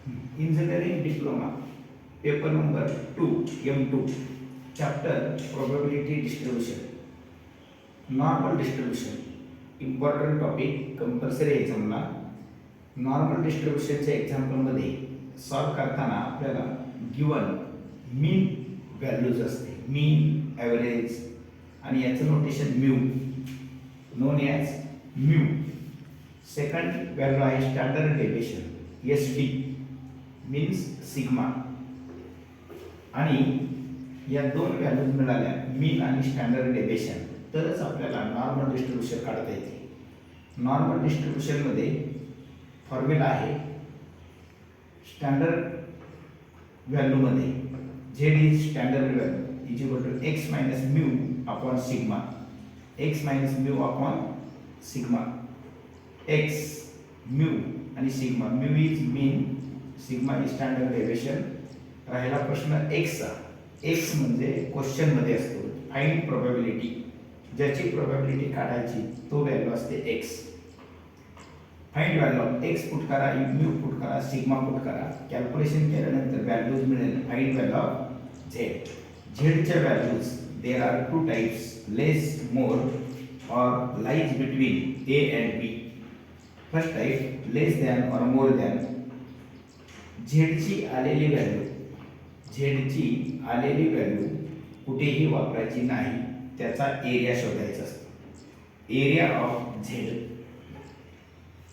Engineering diploma paper number 2 M2 chapter probability distribution normal distribution important topic compulsory एक्झामला normal डिस्ट्रीब्यूशनच्या एक्झाम्पलमध्ये solve करताना आपल्याला गिवन मीन values असते मीन ॲव्हरेज आणि याचं notation mu known as mu second value आहे standard deviation SD means sigma आणि या दोन व्हॅल्यूज मिळाल्या मीन आणि स्टँडर्ड डेविएशन तरच आपल्याला नॉर्मल डिस्ट्रीब्यूशन काढता येते. नॉर्मल डिस्ट्रीब्यूशनमध्ये फॉर्म्युला आहे स्टँडर्ड व्हॅल्यूमध्ये Z is standard value is equal to x minus mu upon sigma x minus mu upon sigma x mu आणि sigma mu is mean sigma is standard deviation. राहिला प्रश्न एक्सचा. X म्हणजे क्वेश्चनमध्ये असतो find probability ज्याची probability काढायची तो value असते x. Find value of x put करा म्यू पुट करा सिग्मा पुट करा कॅल्क्युलेशन केल्यानंतर व्हॅल्यूज मिळेल फाइंड व्हॅल्यू ऑफ झेड. झेडच्या values there are two types less more or lies between A and B. First type less than or more than. झेडची आलेली value कुठेही वापरायची नाही त्याचा एरिया शोधायचा असतो. Area of Z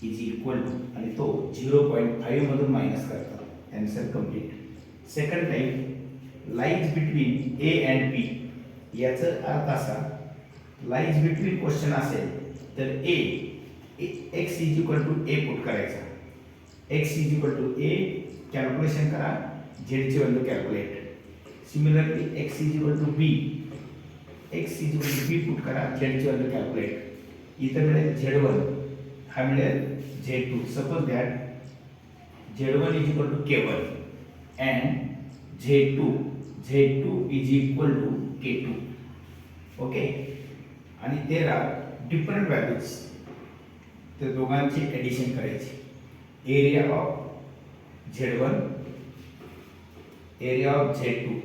is equal to आणि तो 0.5 मधून मायनस करतात. Answer complete. Second type lies between A and B. याचा अर्थ असा लाईज बिटवीन क्वेश्चन असेल तर x is equal to A put करायचा. X is equal to A calculation करा झेडची value calculate. Similarly x is equal to B put करा झेडची व्हॅल्यू कॅल्क्युलेट. इथं मिळेल Z1 हा मिळेल Z2. Suppose that Z1 is equal to K1 and Z2 is equal to K2. Okay. आणि there are different values त्या दोघांची addition करायची. Area of Z1 area of Z2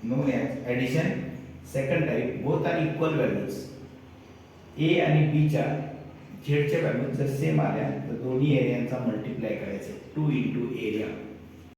known as addition. Second type both are equal values. A आणि B च्या झेडच्या values जर same आल्या तर दोन्ही एरियांचा मल्टिप्लाय करायचे 2 इंटू एरिया